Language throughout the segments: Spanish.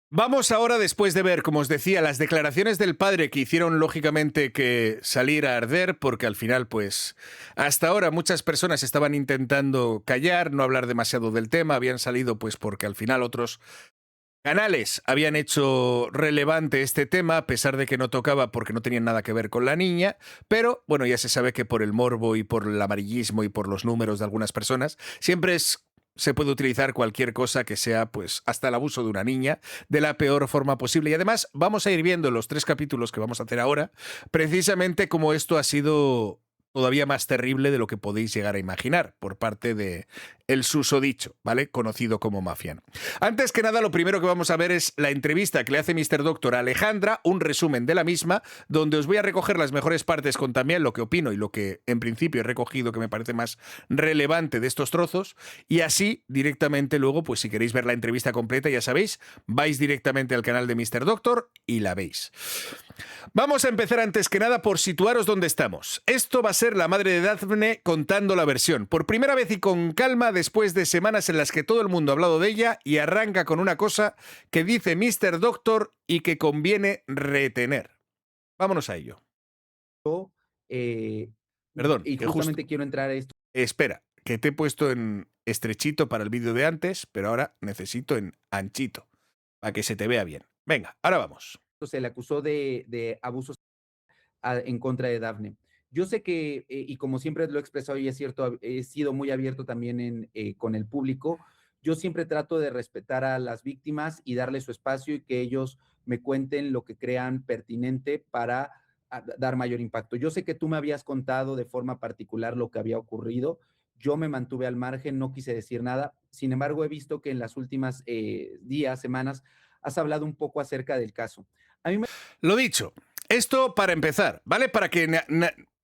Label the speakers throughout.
Speaker 1: Vamos ahora, después de ver, como os decía, las declaraciones del padre que hicieron lógicamente que salir a arder, porque al final, pues, hasta ahora muchas personas estaban intentando callar, no hablar demasiado del tema, habían salido pues porque al final otros canales habían hecho relevante este tema, a pesar de que no tocaba porque no tenían nada que ver con la niña, pero bueno, ya se sabe que por el morbo y por el amarillismo y por los números de algunas personas, se puede utilizar cualquier cosa que sea, pues, hasta el abuso de una niña de la peor forma posible. Y además vamos a ir viendo en los 3 capítulos que vamos a hacer ahora, precisamente cómo esto ha sido todavía más terrible de lo que podéis llegar a imaginar por parte de el susodicho, ¿vale? Conocido como Mafian. Antes que nada, lo primero que vamos a ver es la entrevista que le hace Mr. Doctor a Alejandra, un resumen de la misma, donde os voy a recoger las mejores partes con también lo que opino y lo que en principio he recogido que me parece más relevante de estos trozos, y así directamente luego, pues si queréis ver la entrevista completa, ya sabéis, vais directamente al canal de Mr. Doctor y la veis. Vamos a empezar antes que nada por situaros donde estamos. Esto va a ser la madre de Daphne contando la versión, por primera vez y con calma después de semanas en las que todo el mundo ha hablado de ella, y arranca con una cosa que dice Mr. Doctor y que conviene retener. Vámonos a ello.
Speaker 2: Eh,
Speaker 1: Perdón,
Speaker 2: y
Speaker 1: que justo.
Speaker 2: justamente quiero entrar a esto.
Speaker 1: Espera, que te he puesto en estrechito para el vídeo de antes, pero ahora necesito en anchito, para que se te vea bien. Venga, ahora vamos.
Speaker 2: Se le acusó de abusos en contra de Dafne. Yo sé que, y como siempre lo he expresado y es cierto, he sido muy abierto también con el público. Yo siempre trato de respetar a las víctimas y darles su espacio y que ellos me cuenten lo que crean pertinente para dar mayor impacto. Yo sé que tú me habías contado de forma particular lo que había ocurrido. Yo me mantuve al margen, no quise decir nada. Sin embargo, he visto que en las últimas días, semanas, has hablado un poco acerca del caso. A mí me
Speaker 1: Lo dicho, esto para empezar, ¿vale? Para que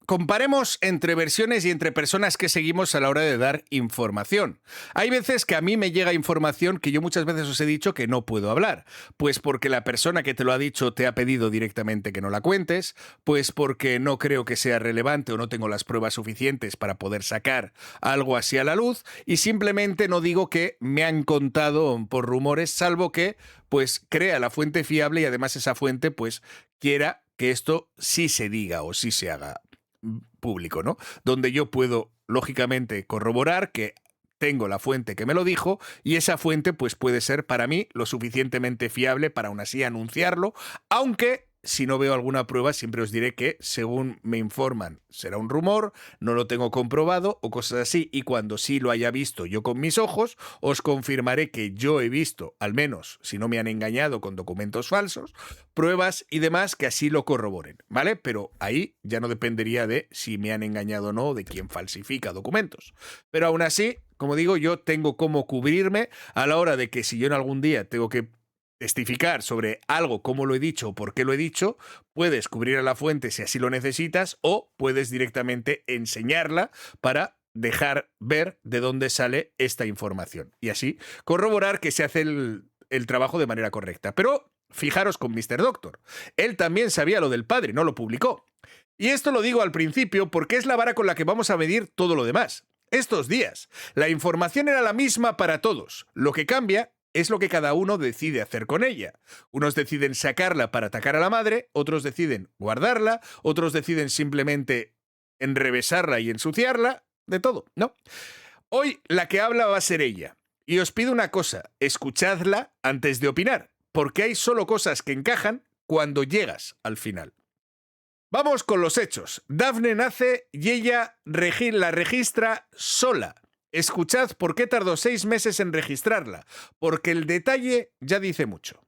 Speaker 1: comparemos entre versiones y entre personas que seguimos a la hora de dar información. Hay veces que a mí me llega información que yo muchas veces os he dicho que no puedo hablar, pues porque la persona que te lo ha dicho te ha pedido directamente que no la cuentes, pues porque no creo que sea relevante o no tengo las pruebas suficientes para poder sacar algo así a la luz, y simplemente no digo que me han contado por rumores, salvo que pues crea la fuente fiable y además esa fuente pues quiera que esto sí se diga o sí se haga público, ¿no? Donde yo puedo, lógicamente, corroborar que tengo la fuente que me lo dijo, y esa fuente pues puede ser para mí lo suficientemente fiable para aún así anunciarlo, aunque si no veo alguna prueba siempre os diré que según me informan será un rumor, no lo tengo comprobado o cosas así, y cuando sí lo haya visto yo con mis ojos os confirmaré que yo he visto, al menos si no me han engañado con documentos falsos, pruebas y demás que así lo corroboren, ¿vale? Pero ahí ya no dependería de si me han engañado o no, de quién falsifica documentos. Pero aún así, como digo, yo tengo cómo cubrirme a la hora de que si yo en algún día tengo que testificar sobre algo, cómo lo he dicho o por qué lo he dicho, puedes cubrir a la fuente si así lo necesitas, o puedes directamente enseñarla para dejar ver de dónde sale esta información y así corroborar que se hace el trabajo de manera correcta. Pero fijaros con Mr. Doctor. Él también sabía lo del padre, no lo publicó. Y esto lo digo al principio porque es la vara con la que vamos a medir todo lo demás. Estos días, la información era la misma para todos. Lo que cambia es lo que cada uno decide hacer con ella. Unos deciden sacarla para atacar a la madre, otros deciden guardarla, otros deciden simplemente enrevesarla y ensuciarla, de todo, ¿no? Hoy la que habla va a ser ella. Y os pido una cosa, escuchadla antes de opinar, porque hay solo cosas que encajan cuando llegas al final. Vamos con los hechos. Daphne nace y ella la registra sola. Escuchad por qué tardó 6 meses en registrarla, porque el detalle ya dice mucho.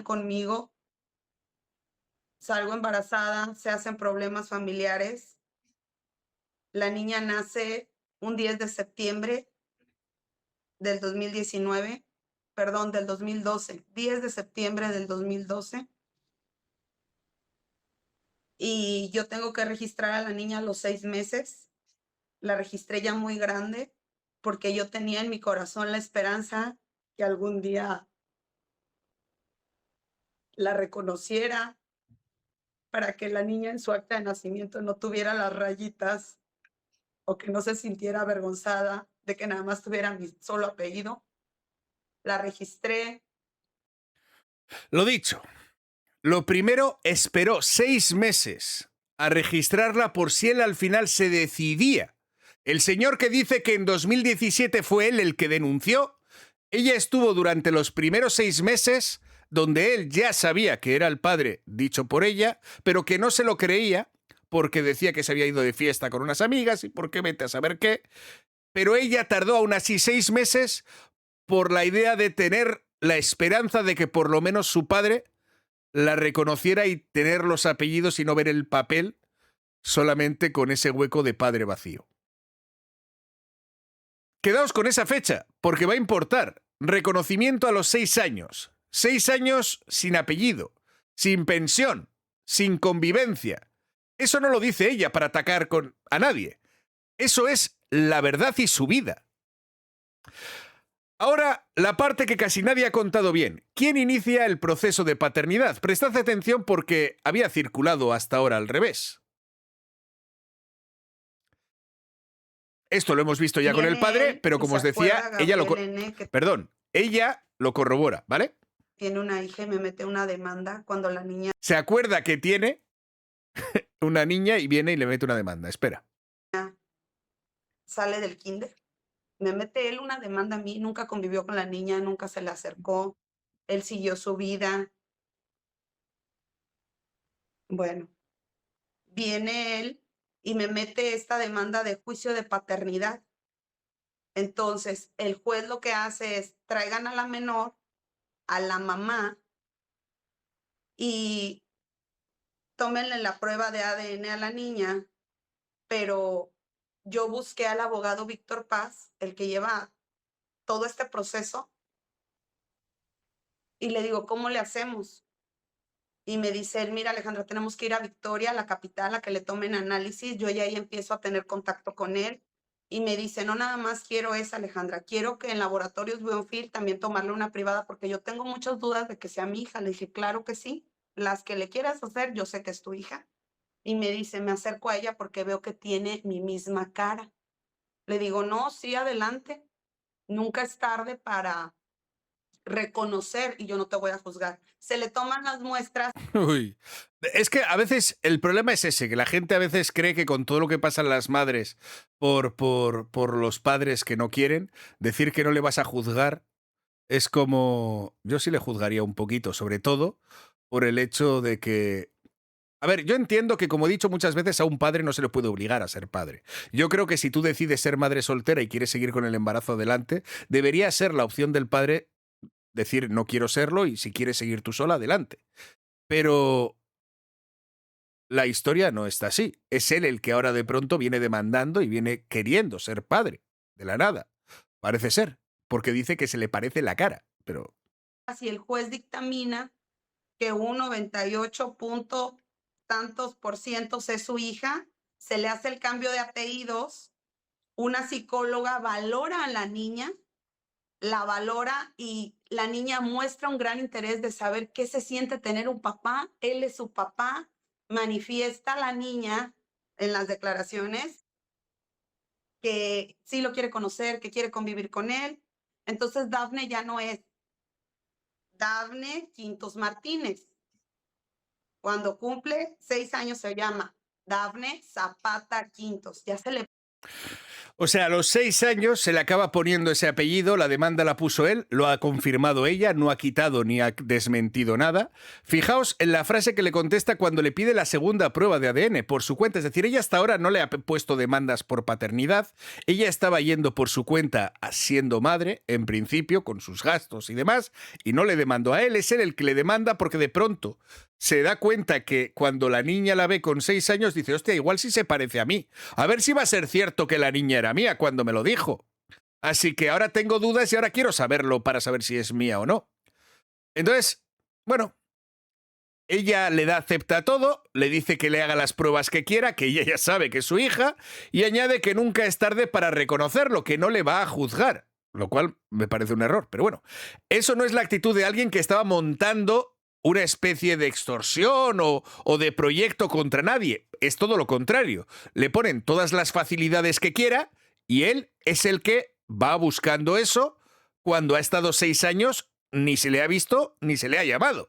Speaker 3: Conmigo, salgo embarazada, se hacen problemas familiares. La niña nace un 10 de septiembre del 2019, perdón, del 2012, 10 de septiembre del 2012. Y yo tengo que registrar a la niña a los 6 meses. La registré ya muy grande porque yo tenía en mi corazón la esperanza que algún día la reconociera, para que la niña en su acta de nacimiento no tuviera las rayitas o que no se sintiera avergonzada de que nada más tuviera mi solo apellido. La registré,
Speaker 1: Lo dicho, lo primero, esperó 6 meses a registrarla por si él al final se decidía. El señor que dice que en 2017 fue él el que denunció, ella estuvo durante los primeros 6 meses donde él ya sabía que era el padre dicho por ella, pero que no se lo creía porque decía que se había ido de fiesta con unas amigas y por qué vete a saber qué. Pero ella tardó aún así 6 meses por la idea de tener la esperanza de que por lo menos su padre la reconociera y tener los apellidos y no ver el papel solamente con ese hueco de padre vacío. Quedaos con esa fecha, porque va a importar. Reconocimiento a los 6 años. 6 años sin apellido, sin pensión, sin convivencia. Eso no lo dice ella para atacar a nadie. Eso es la verdad y su vida. Ahora, la parte que casi nadie ha contado bien. ¿Quién inicia el proceso de paternidad? Prestad atención porque había circulado hasta ahora al revés. Esto lo hemos visto ya con el padre, pero como os decía, ella lo corrobora, ¿vale?
Speaker 3: Tiene una hija y me mete una demanda cuando la niña
Speaker 1: Se acuerda que tiene una niña y viene y le mete una demanda. Espera.
Speaker 3: sale del kinder. Me mete él una demanda a mí, nunca convivió con la niña, nunca se le acercó, él siguió su vida. Bueno, viene él y me mete esta demanda de juicio de paternidad. Entonces, el juez lo que hace es traigan a la menor, a la mamá, y tómenle la prueba de ADN a la niña, pero yo busqué al abogado Víctor Paz, el que lleva todo este proceso, y le digo, ¿cómo le hacemos? Y me dice él, mira, Alejandra, tenemos que ir a Victoria, la capital, a que le tomen análisis. Yo ya ahí empiezo a tener contacto con él. Y me dice, no nada más quiero esa, Alejandra, quiero que en Laboratorios Bioenfil también tomarle una privada, porque yo tengo muchas dudas de que sea mi hija. Le dije, claro que sí, las que le quieras hacer, yo sé que es tu hija. Y me dice, me acerco a ella porque veo que tiene mi misma cara. Le digo, no, sí, adelante. Nunca es tarde para reconocer y yo no te voy a juzgar. Se le toman las muestras.
Speaker 1: Uy. Es que a veces el problema es ese, que la gente a veces cree que con todo lo que pasan las madres por los padres que no quieren, decir que no le vas a juzgar es como... Yo sí le juzgaría un poquito, sobre todo por el hecho de que... A ver, yo entiendo que, como he dicho muchas veces, a un padre no se le puede obligar a ser padre. Yo creo que si tú decides ser madre soltera y quieres seguir con el embarazo adelante, debería ser la opción del padre decir no quiero serlo y si quieres seguir tú sola, adelante. Pero la historia no está así. Es él el que ahora de pronto viene demandando y viene queriendo ser padre, de la nada. Parece ser, porque dice que se le parece la cara, pero...
Speaker 3: Si el juez dictamina que un 98 punto tantos por cientos es su hija, se le hace el cambio de apellidos, una psicóloga valora a la niña, la valora y la niña muestra un gran interés de saber qué se siente tener un papá, él es su papá, manifiesta la niña en las declaraciones que sí lo quiere conocer, que quiere convivir con él. Entonces Dafne ya no es Dafne Quintos Martínez. Cuando cumple 6 años se llama Dafne Zapata Quintos. Ya se le...
Speaker 1: O sea, a los 6 años se le acaba poniendo ese apellido, la demanda la puso él, lo ha confirmado ella, no ha quitado ni ha desmentido nada. Fijaos en la frase que le contesta cuando le pide la segunda prueba de ADN por su cuenta. Es decir, ella hasta ahora no le ha puesto demandas por paternidad, ella estaba yendo por su cuenta siendo madre, en principio, con sus gastos y demás, y no le demandó a él, es él el que le demanda porque de pronto se da cuenta que cuando la niña la ve con 6 años dice, hostia, igual sí se parece a mí. A ver si va a ser cierto que la niña era mía cuando me lo dijo. Así que ahora tengo dudas y ahora quiero saberlo para saber si es mía o no. Entonces, bueno, ella le da acepta todo, le dice que le haga las pruebas que quiera, que ella ya sabe que es su hija, y añade que nunca es tarde para reconocerlo, que no le va a juzgar. Lo cual me parece un error, pero bueno. Eso no es la actitud de alguien que estaba montando una especie de extorsión o de proyecto contra nadie. Es todo lo contrario. Le ponen todas las facilidades que quiera y él es el que va buscando eso cuando ha estado 6 años ni se le ha visto ni se le ha llamado.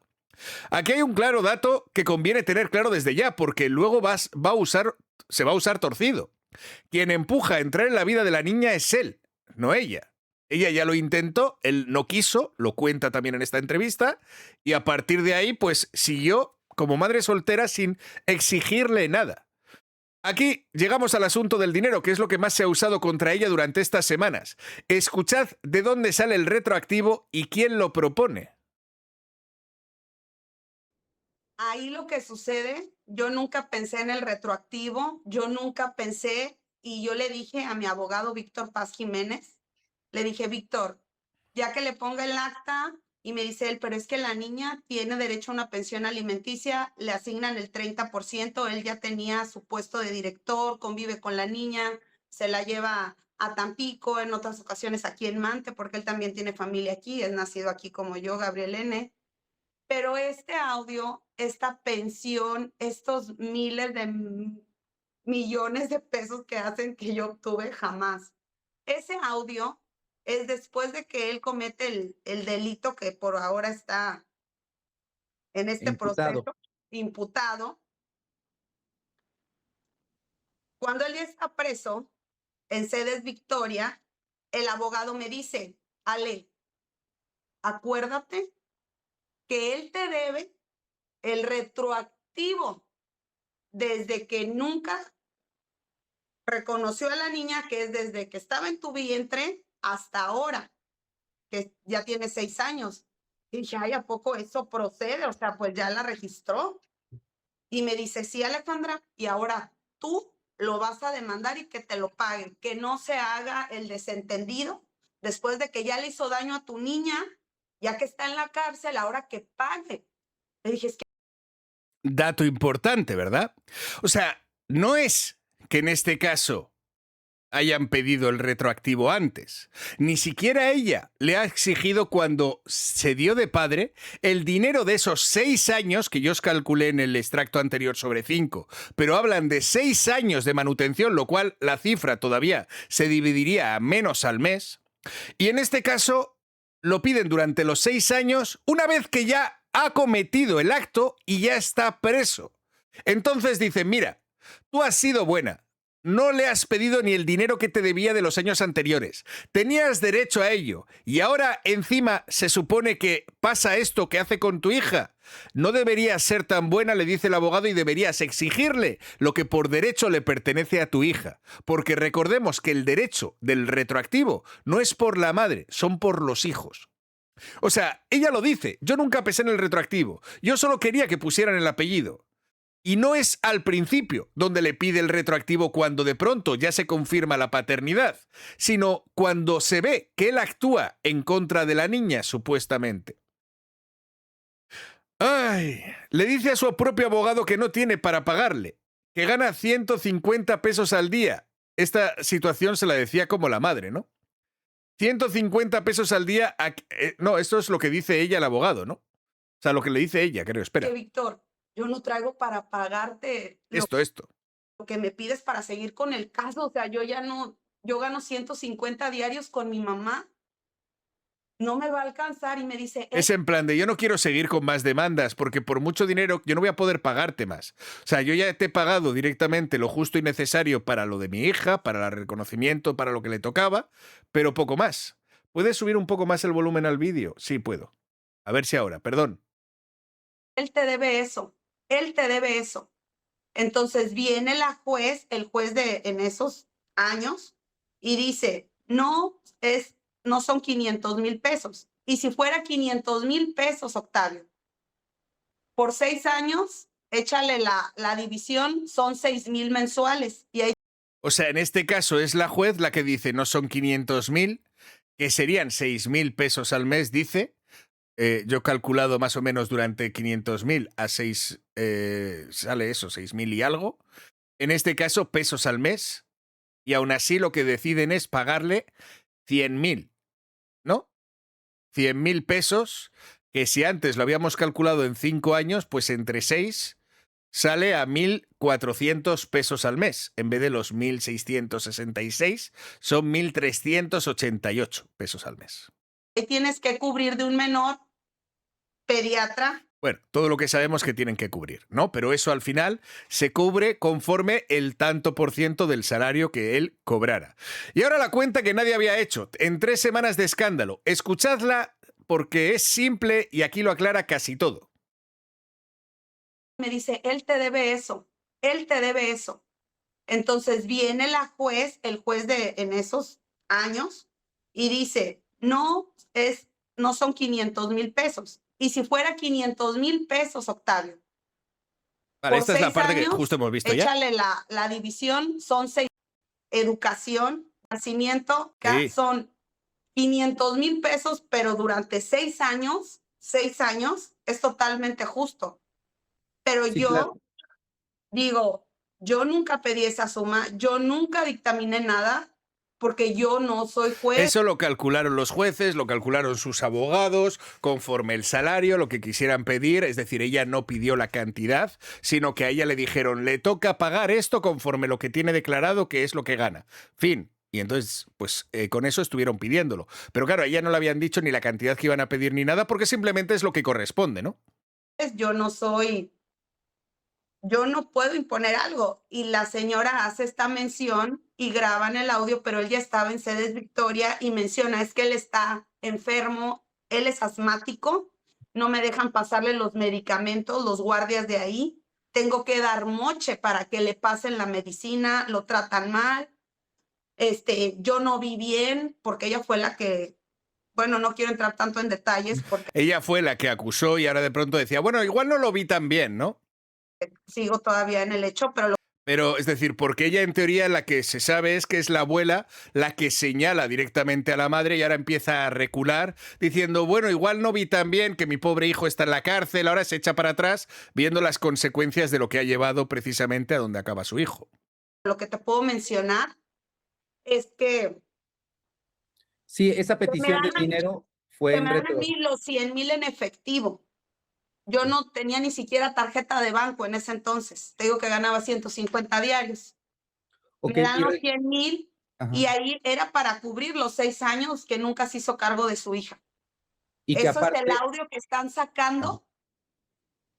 Speaker 1: Aquí hay un claro dato que conviene tener claro desde ya, porque luego se va a usar torcido. Quien empuja a entrar en la vida de la niña es él, no ella. Ella ya lo intentó, él no quiso, lo cuenta también en esta entrevista, y a partir de ahí, pues siguió como madre soltera sin exigirle nada. Aquí llegamos al asunto del dinero, que es lo que más se ha usado contra ella durante estas semanas. Escuchad de dónde sale el retroactivo y quién lo propone.
Speaker 3: Ahí lo que sucede, yo nunca pensé en el retroactivo, yo nunca pensé, y yo le dije a mi abogado Víctor Paz Jiménez, le dije, Víctor, ya que le ponga el acta, y me dice él, pero es que la niña tiene derecho a una pensión alimenticia, le asignan el 30%, él ya tenía su puesto de director, convive con la niña, se la lleva a Tampico, en otras ocasiones aquí en Mante, porque él también tiene familia aquí, es nacido aquí como yo, Gabriel N. Pero este audio, esta pensión, estos miles de millones de pesos que hacen que yo obtuve, jamás. Ese audio es después de que él comete el delito que por ahora está en este
Speaker 2: Imputado.
Speaker 3: proceso, imputado. Cuando él ya está preso en Sedes Victoria, el abogado me dice, Ale, acuérdate que él te debe el retroactivo desde que nunca reconoció a la niña, que es desde que estaba en tu vientre hasta ahora, que ya tiene 6 años. Y dije, ay, ¿a poco eso procede? O sea, pues ya la registró. Y me dice, sí, Alejandra, y ahora tú lo vas a demandar y que te lo paguen, que no se haga el desentendido después de que ya le hizo daño a tu niña, ya que está en la cárcel, ahora que pague. Le dije, es que
Speaker 1: Dato importante, ¿verdad? O sea, no es que en este caso hayan pedido el retroactivo antes. Ni siquiera ella le ha exigido cuando se dio de padre el dinero de esos 6 años, que yo os calculé en el extracto anterior sobre 5, pero hablan de 6 años de manutención, lo cual la cifra todavía se dividiría a menos al mes. Y en este caso lo piden durante los 6 años, una vez que ya ha cometido el acto y ya está preso. Entonces dicen, mira, tú has sido buena. No le has pedido ni el dinero que te debía de los años anteriores. Tenías derecho a ello. Y ahora encima se supone que pasa esto que hace con tu hija. No deberías ser tan buena, le dice el abogado, y deberías exigirle lo que por derecho le pertenece a tu hija. Porque recordemos que el derecho del retroactivo no es por la madre, son por los hijos. O sea, ella lo dice, yo nunca pensé en el retroactivo. Yo solo quería que pusieran el apellido. Y no es al principio donde le pide el retroactivo cuando de pronto ya se confirma la paternidad, sino cuando se ve que él actúa en contra de la niña, supuestamente. Ay, le dice a su propio abogado que no tiene para pagarle, que gana 150 pesos al día. Esta situación se la decía como la madre, ¿no? 150 pesos al día. No, esto es lo que dice ella al abogado, ¿no? O sea, lo que le dice ella, creo. Espera.
Speaker 3: Víctor, yo no traigo para pagarte
Speaker 1: Esto.
Speaker 3: lo que me pides para seguir con el caso. O sea, yo gano 150 diarios con mi mamá. No me va a alcanzar y me dice...
Speaker 1: Es en plan de yo no quiero seguir con más demandas porque por mucho dinero yo no voy a poder pagarte más. O sea, yo ya te he pagado directamente lo justo y necesario para lo de mi hija, para el reconocimiento, para lo que le tocaba, pero poco más. ¿Puedes subir un poco más el volumen al vídeo? Sí, puedo. A ver si ahora, perdón.
Speaker 3: Él te debe eso. Él te debe eso. Entonces viene el juez en esos años y dice, no son 500,000 pesos. Y si fuera 500,000 pesos, Octavio, por 6 años, échale la división, son 6,000 mensuales. Y ahí...
Speaker 1: O sea, en este caso es la juez la que dice no son 500.000, que serían 6.000 pesos al mes, dice. Yo he calculado más o menos durante 500.000 a 6, sale eso, 6.000 y algo. En este caso, pesos al mes. Y aún así lo que deciden es pagarle 100.000, ¿no? 100.000 pesos, que si antes lo habíamos calculado en 5 años, pues entre 6 sale a 1.400 pesos al mes. En vez de los 1.666, son 1.388 pesos al mes.
Speaker 3: Ahí tienes que cubrir de un menor, pediatra.
Speaker 1: Bueno, todo lo que sabemos que tienen que cubrir, ¿no? Pero eso al final se cubre conforme el tanto por ciento del salario que él cobrara. Y ahora la cuenta que nadie había hecho, en 3 semanas de escándalo. Escuchadla porque es simple y aquí lo aclara casi todo.
Speaker 3: Me dice, él te debe eso, él te debe eso. Entonces viene el juez de en esos años, y dice, no son 500,000 pesos. Y si fuera 500,000 pesos, Octavio,
Speaker 1: Vale,
Speaker 3: por
Speaker 1: esta es la
Speaker 3: 6
Speaker 1: parte que
Speaker 3: años,
Speaker 1: justo hemos visto ya.
Speaker 3: échale la división, son 6. Educación, nacimiento,
Speaker 1: Sí.
Speaker 3: son 500,000 pesos, pero durante 6 años, es totalmente justo. Pero
Speaker 2: Sí,
Speaker 3: yo
Speaker 2: claro.
Speaker 3: digo, yo nunca pedí esa suma, yo nunca dictaminé nada, porque yo no soy juez.
Speaker 1: Eso lo calcularon los jueces, lo calcularon sus abogados, conforme el salario, lo que quisieran pedir. Es decir, ella no pidió la cantidad, sino que a ella le dijeron, le toca pagar esto conforme lo que tiene declarado, que es lo que gana. Fin. Y entonces, pues con eso estuvieron pidiéndolo. Pero claro, a ella no le habían dicho ni la cantidad que iban a pedir ni nada, porque simplemente es lo que corresponde, ¿no?
Speaker 3: Yo no puedo imponer algo. Y la señora hace esta mención y graban el audio, pero él ya estaba en Sedes Victoria y menciona, es que él está enfermo, él es asmático, no me dejan pasarle los medicamentos, los guardias de ahí, tengo que dar moche para que le pasen la medicina, lo tratan mal, yo no vi bien, porque ella fue la que, bueno, no quiero entrar tanto en detalles porque
Speaker 1: Ella fue la que acusó y ahora de pronto decía, bueno, igual no lo vi tan bien, ¿no?
Speaker 3: sigo todavía en el hecho, pero
Speaker 1: Pero, es decir, porque ella en teoría la que se sabe es que es la abuela la que señala directamente a la madre y ahora empieza a recular diciendo, bueno, igual no vi tan bien que mi pobre hijo está en la cárcel, ahora se echa para atrás viendo las consecuencias de lo que ha llevado precisamente a donde acaba su hijo.
Speaker 3: lo que te puedo mencionar es que
Speaker 2: Sí, esa petición de
Speaker 3: dan a-
Speaker 2: dinero fue
Speaker 3: se
Speaker 2: en
Speaker 3: me dan a
Speaker 2: retro.
Speaker 3: mí los 100,000 en efectivo. Yo no tenía ni siquiera tarjeta de banco en ese entonces. Te digo que ganaba 150 diarios.
Speaker 2: Ok,
Speaker 3: Me dan
Speaker 2: y
Speaker 3: los
Speaker 2: re-
Speaker 3: 100,000
Speaker 2: ajá.
Speaker 3: y ahí era para cubrir los 6 años que nunca se hizo cargo de su hija.
Speaker 2: Y que
Speaker 3: Eso es el
Speaker 2: aparte,
Speaker 3: audio que están
Speaker 2: ajá,
Speaker 3: sacando,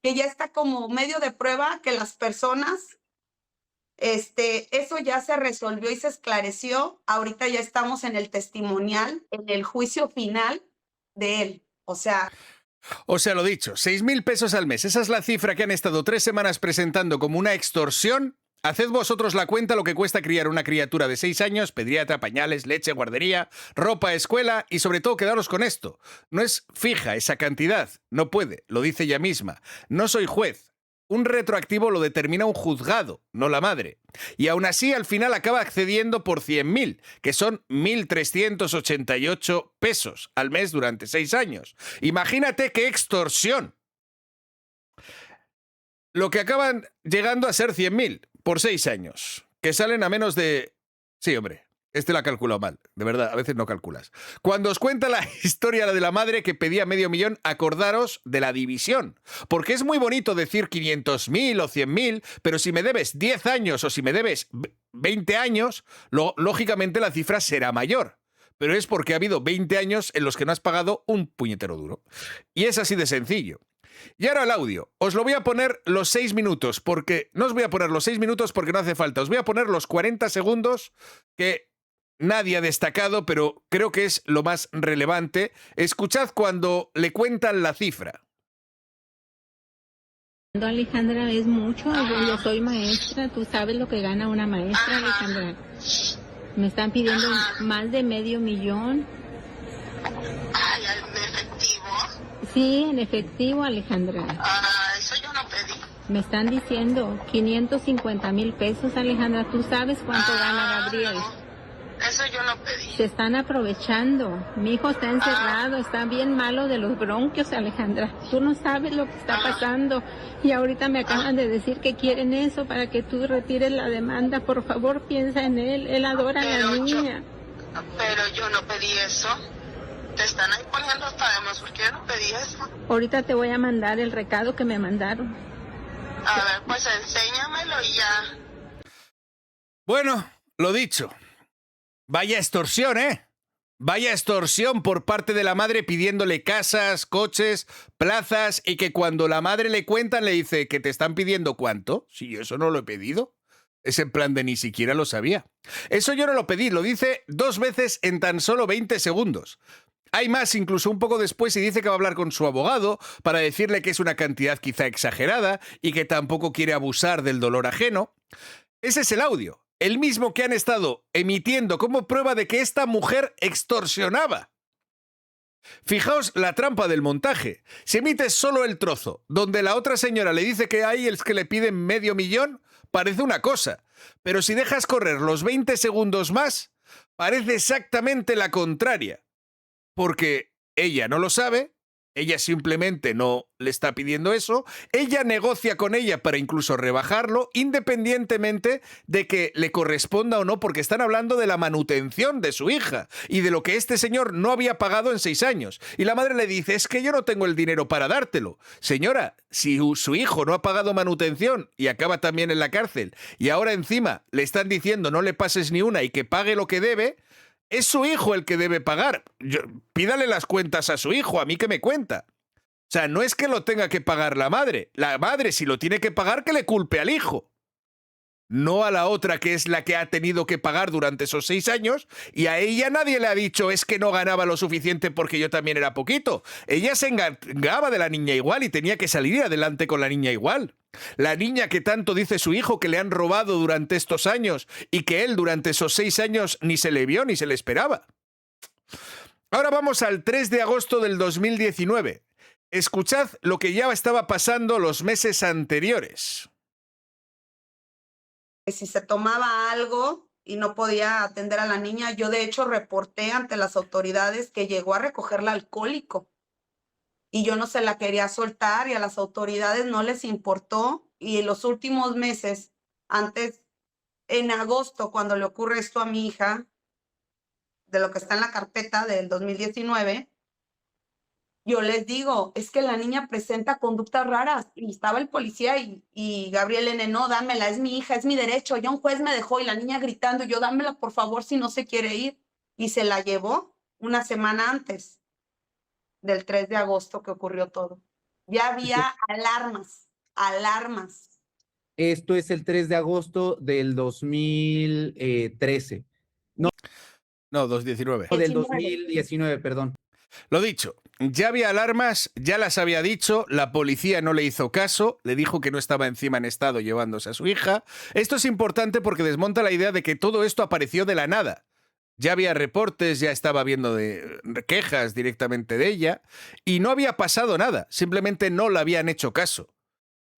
Speaker 3: que ya está como medio de prueba que las personas, eso ya se resolvió y se esclareció. Ahorita ya estamos en el testimonial, en el juicio final de él. O sea,
Speaker 1: Lo dicho, 6.000 pesos al mes. Esa es la cifra que han estado 3 semanas presentando como una extorsión. Haced vosotros la cuenta lo que cuesta criar una criatura de 6 años, pediatra, pañales, leche, guardería, ropa, escuela y sobre todo quedaros con esto. No es fija esa cantidad, no puede, lo dice ella misma. No soy juez. Un retroactivo lo determina un juzgado, no la madre. Y aún así al final acaba accediendo por 100.000, que son 1.388 pesos al mes durante 6 años. Imagínate qué extorsión. Lo que acaban llegando a ser 100.000 por 6 años, que salen a menos de... Sí, hombre, este la ha calculado mal, de verdad, a veces no calculas. Cuando os cuenta la historia de la madre que pedía 500.000, acordaros de la división, porque es muy bonito decir 500.000 o 100.000, pero si me debes 10 años o si me debes 20 años, lógicamente la cifra será mayor. Pero es porque ha habido 20 años en los que no has pagado un puñetero duro. Y es así de sencillo. Y ahora el audio. Os lo voy a poner los 6 minutos, porque no os voy a poner los 6 minutos porque no hace falta. Os voy a poner los 40 segundos que nadie ha destacado, pero creo que es lo más relevante. Escuchad cuando le cuentan la cifra.
Speaker 4: Alejandra, es mucho. Yo soy maestra, tú sabes lo que gana una maestra, Alejandra. Me están pidiendo más de $500,000.
Speaker 5: Ay, ¿en efectivo?
Speaker 4: Sí, en efectivo, Alejandra.
Speaker 5: Eso yo no pedí.
Speaker 4: Me están diciendo 550,000 pesos, Alejandra. Tú sabes cuánto gana Gabriel.
Speaker 5: No, eso yo no pedí.
Speaker 4: Se están aprovechando. Mi hijo está encerrado, está bien malo de los bronquios, Alejandra. Tú no sabes lo que está pasando. Y ahorita me acaban de decir que quieren eso para que tú retires la demanda. Por favor, piensa en él. Él adora a la niña.
Speaker 5: Pero yo no pedí eso. Te están ahí poniendo hasta de más porque yo no pedí eso.
Speaker 4: Ahorita te voy a mandar el recado que me mandaron.
Speaker 5: A ver, pues enséñamelo y ya.
Speaker 1: Bueno, lo dicho. Vaya extorsión, ¿eh? Vaya extorsión por parte de la madre pidiéndole casas, coches, plazas y que cuando la madre le cuentan le dice que te están pidiendo ¿cuánto? Si yo eso no lo he pedido. Es en plan de ni siquiera lo sabía. Eso yo no lo pedí, lo dice 2 veces en tan solo 20 segundos. Hay más incluso un poco después y dice que va a hablar con su abogado para decirle que es una cantidad quizá exagerada y que tampoco quiere abusar del dolor ajeno. Ese es el audio. El mismo que han estado emitiendo como prueba de que esta mujer extorsionaba. Fijaos la trampa del montaje. Se emite solo el trozo, donde la otra señora le dice que hay el que le piden $500,000, parece una cosa. Pero si dejas correr los 20 segundos más, parece exactamente la contraria. Porque ella no lo sabe, ella simplemente no le está pidiendo eso, ella negocia con ella para incluso rebajarlo, independientemente de que le corresponda o no, porque están hablando de la manutención de su hija y de lo que este señor no había pagado en 6 años. Y la madre le dice, es que yo no tengo el dinero para dártelo. Señora, si su hijo no ha pagado manutención y acaba también en la cárcel, y ahora encima le están diciendo no le pases ni una y que pague lo que debe, es su hijo el que debe pagar. Pídale las cuentas a su hijo, a mí que me cuenta. O sea, no es que lo tenga que pagar la madre. La madre, si lo tiene que pagar, que le culpe al hijo. No a la otra, que es la que ha tenido que pagar durante esos 6 años, y a ella nadie le ha dicho es que no ganaba lo suficiente porque yo también era poquito. Ella se encargaba de la niña igual y tenía que salir adelante con la niña igual. La niña que tanto dice su hijo que le han robado durante estos años y que él durante esos 6 años ni se le vio ni se le esperaba. Ahora vamos al 3 de agosto del 2019. Escuchad lo que ya estaba pasando los meses anteriores.
Speaker 3: Si se tomaba algo y no podía atender a la niña, yo de hecho reporté ante las autoridades que llegó a recogerla alcohólico. Y yo no se la quería soltar y a las autoridades no les importó. Y en los últimos meses, antes, en agosto, cuando le ocurre esto a mi hija, de lo que está en la carpeta del 2019, yo les digo, es que la niña presenta conductas raras. Y estaba el policía y Gabriel N., no, dámela, es mi hija, es mi derecho. Ya un juez me dejó y la niña gritando, yo dámela por favor si no se quiere ir. Y se la llevó una semana antes del 3 de agosto que ocurrió todo. Ya había alarmas.
Speaker 2: Esto es el 3 de agosto del 2013.
Speaker 1: No, 2019.
Speaker 2: Del 2019, perdón.
Speaker 1: Lo dicho, ya había alarmas, ya las había dicho, la policía no le hizo caso, le dijo que no estaba encima en estado llevándose a su hija. Esto es importante porque desmonta la idea de que todo esto apareció de la nada. Ya había reportes, ya estaba viendo de quejas directamente de ella y no había pasado nada, simplemente no le habían hecho caso.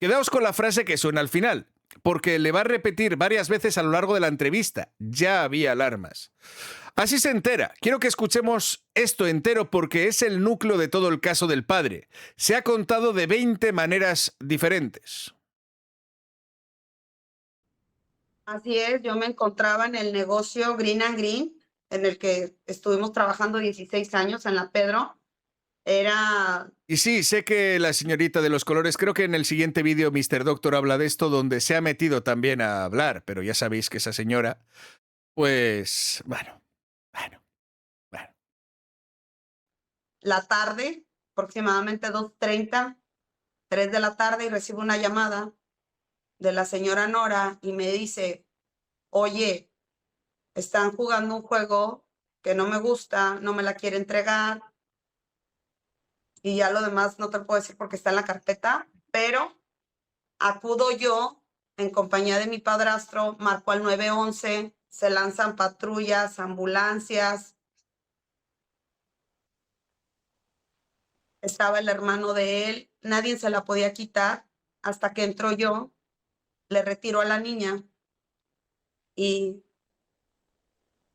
Speaker 1: Quedaos con la frase que suena al final, porque le va a repetir varias veces a lo largo de la entrevista. Ya había alarmas. Así se entera. Quiero que escuchemos esto entero porque es el núcleo de todo el caso del padre. Se ha contado de 20 maneras diferentes.
Speaker 3: Así es, yo me encontraba en el negocio Green and Green, en el que estuvimos trabajando 16 años en la Pedro.
Speaker 1: Y sí, sé que la señorita de los colores, creo que en el siguiente vídeo Mr. Doctor habla de esto, donde se ha metido también a hablar, pero ya sabéis que esa señora, pues, bueno.
Speaker 3: La tarde, aproximadamente 2:30, 3 de la tarde, y recibo una llamada de la señora Nora y me dice, oye, están jugando un juego que no me gusta, no me la quiere entregar, y ya lo demás no te lo puedo decir porque está en la carpeta, pero acudo yo en compañía de mi padrastro, marco al 911, se lanzan patrullas, ambulancias. Estaba el hermano de él, nadie se la podía quitar hasta que entró yo, le retiro a la niña y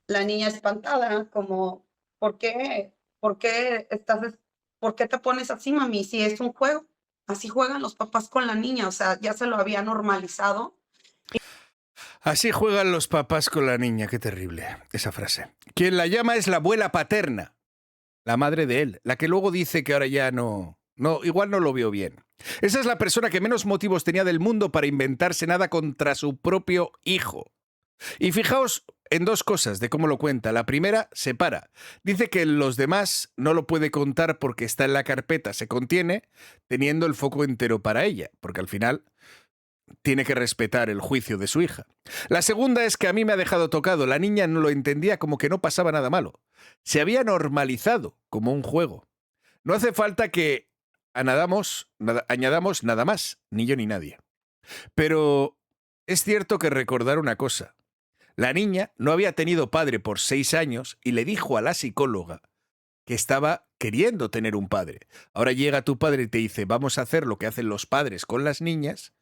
Speaker 3: la niña espantada, como, ¿por qué te pones así, mami? Si es un juego, así juegan los papás con la niña, o sea, ya se lo había normalizado.
Speaker 1: Así juegan los papás con la niña, qué terrible esa frase. Quien la llama es la abuela paterna, la madre de él, la que luego dice que ahora ya igual no lo vio bien. Esa es la persona que menos motivos tenía del mundo para inventarse nada contra su propio hijo. Y fijaos en dos cosas de cómo lo cuenta. La primera, separa. Dice que los demás no lo puede contar porque está en la carpeta, se contiene, teniendo el foco entero para ella, porque al final tiene que respetar el juicio de su hija. La segunda es que a mí me ha dejado tocado. La niña no lo entendía, como que no pasaba nada malo. Se había normalizado como un juego. No hace falta que añadamos nada más, ni yo ni nadie. Pero es cierto que recordar una cosa. La niña no había tenido padre por 6 años y le dijo a la psicóloga que estaba queriendo tener un padre. Ahora llega tu padre y te dice, vamos a hacer lo que hacen los padres con las niñas,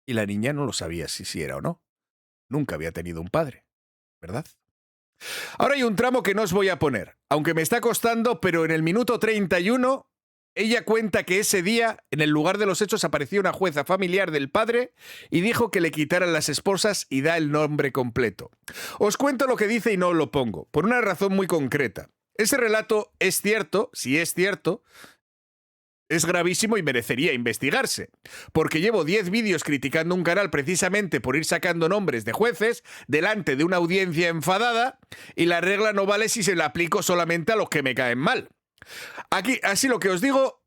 Speaker 1: y la niña no lo sabía si era o no. Nunca había tenido un padre, ¿verdad? Ahora hay un tramo que no os voy a poner, aunque me está costando, pero en el minuto 31 ella cuenta que ese día, en el lugar de los hechos, apareció una jueza familiar del padre y dijo que le quitaran las esposas y da el nombre completo. Os cuento lo que dice y no lo pongo, por una razón muy concreta. Ese relato es cierto, si es cierto, es gravísimo y merecería investigarse, porque llevo 10 vídeos criticando un canal precisamente por ir sacando nombres de jueces delante de una audiencia enfadada, y la regla no vale si se la aplico solamente a los que me caen mal. Aquí, así lo que os digo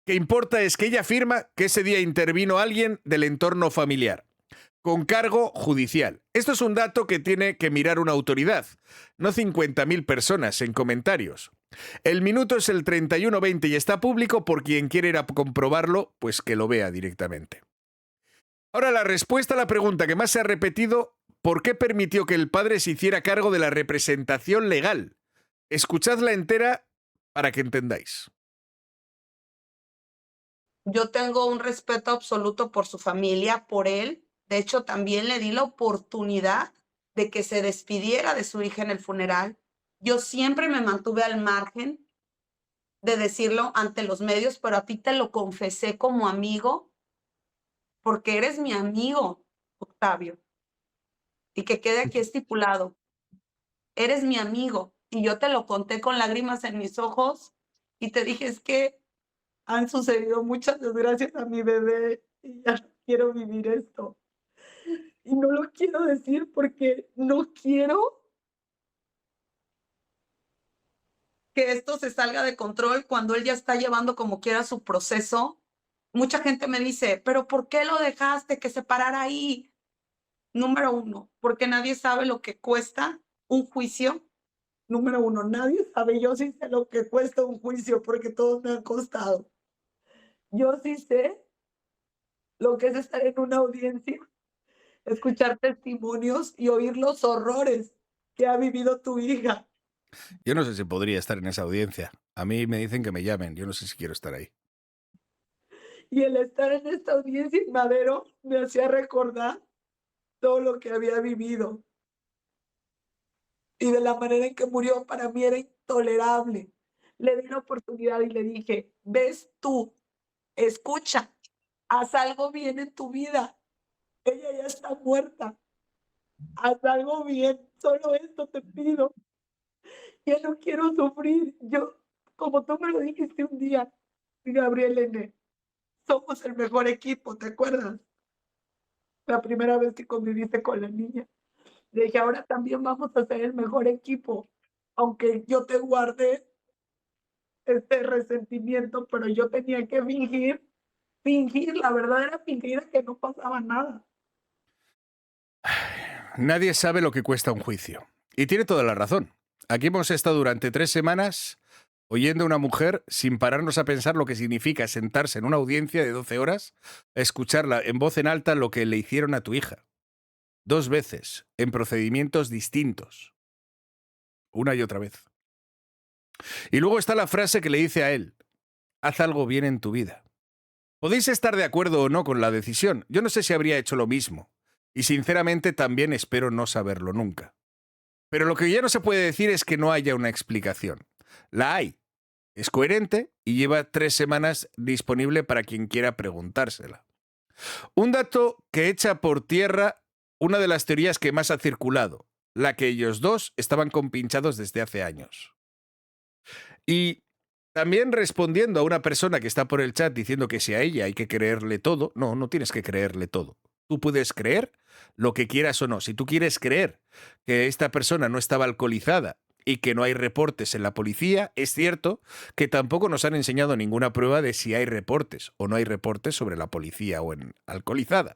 Speaker 1: que importa es que ella afirma que ese día intervino alguien del entorno familiar, con cargo judicial. Esto es un dato que tiene que mirar una autoridad, no 50.000 personas en comentarios. El minuto es el 31:20 y está público, por quien quiera ir a comprobarlo, pues que lo vea directamente. Ahora, la respuesta a la pregunta que más se ha repetido, ¿por qué permitió que el padre se hiciera cargo de la representación legal? Escuchadla entera para que entendáis.
Speaker 3: Yo tengo un respeto absoluto por su familia, por él. De hecho, también le di la oportunidad de que se despidiera de su hija en el funeral. Yo siempre me mantuve al margen de decirlo ante los medios, pero a ti te lo confesé como amigo, porque eres mi amigo, Octavio. Y que quede aquí estipulado, eres mi amigo. Y yo te lo conté con lágrimas en mis ojos y te dije, es que han sucedido muchas desgracias a mi bebé y ya no quiero vivir esto. Y no lo quiero decir porque no quiero que esto se salga de control cuando él ya está llevando como quiera su proceso. Mucha gente me dice, pero ¿por qué lo dejaste que se parara ahí? Número uno, porque nadie sabe lo que cuesta un juicio. Número uno, nadie sabe, yo sí sé lo que cuesta un juicio porque todos me han costado. Yo sí sé lo que es estar en una audiencia, escuchar testimonios y oír los horrores que ha vivido tu hija.
Speaker 1: Yo no sé si podría estar en esa audiencia. A mí me dicen que me llamen. Yo no sé si quiero estar ahí.
Speaker 3: Y el estar en esta audiencia en Madero me hacía recordar todo lo que había vivido. Y de la manera en que murió, para mí era intolerable. Le di la oportunidad y le dije, ves tú, escucha, haz algo bien en tu vida. Ella ya está muerta. Haz algo bien, solo esto te pido. Ya no quiero sufrir. Yo, como tú me lo dijiste un día, Gabriel N., somos el mejor equipo, ¿te acuerdas? La primera vez que conviviste con la niña. Le dije, ahora también vamos a ser el mejor equipo. Aunque yo te guardé este resentimiento, pero yo tenía que fingir, la verdad era fingir que no pasaba nada.
Speaker 1: Nadie sabe lo que cuesta un juicio. Y tiene toda la razón. Aquí hemos estado durante 3 semanas oyendo a una mujer sin pararnos a pensar lo que significa sentarse en una audiencia de 12 horas a escucharla en voz en alta lo que le hicieron a tu hija. 2 veces, en procedimientos distintos. Una y otra vez. Y luego está la frase que le dice a él, haz algo bien en tu vida. Podéis estar de acuerdo o no con la decisión. Yo no sé si habría hecho lo mismo. Y sinceramente también espero no saberlo nunca. Pero lo que ya no se puede decir es que no haya una explicación. La hay. Es coherente y lleva 3 semanas disponible para quien quiera preguntársela. Un dato que echa por tierra una de las teorías que más ha circulado, la que ellos dos estaban compinchados desde hace años. Y también respondiendo a una persona que está por el chat diciendo que si a ella hay que creerle todo, no tienes que creerle todo. Tú puedes creer lo que quieras o no. Si tú quieres creer que esta persona no estaba alcoholizada y que no hay reportes en la policía, es cierto que tampoco nos han enseñado ninguna prueba de si hay reportes o no hay reportes sobre la policía o en alcoholizada.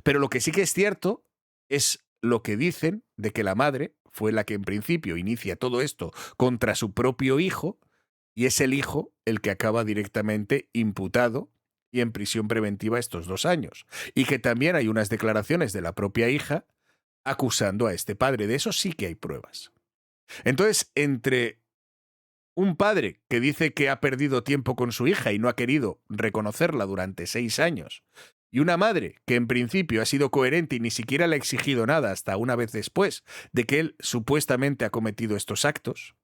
Speaker 1: Pero lo que sí que es cierto es lo que dicen de que la madre fue la que en principio inicia todo esto contra su propio hijo y es el hijo el que acaba directamente imputado y en prisión preventiva estos 2 años. Y que también hay unas declaraciones de la propia hija acusando a este padre. De eso sí que hay pruebas. Entonces, entre un padre que dice que ha perdido tiempo con su hija y no ha querido reconocerla durante 6 años, y una madre que en principio ha sido coherente y ni siquiera le ha exigido nada hasta una vez después de que él supuestamente ha cometido estos actos,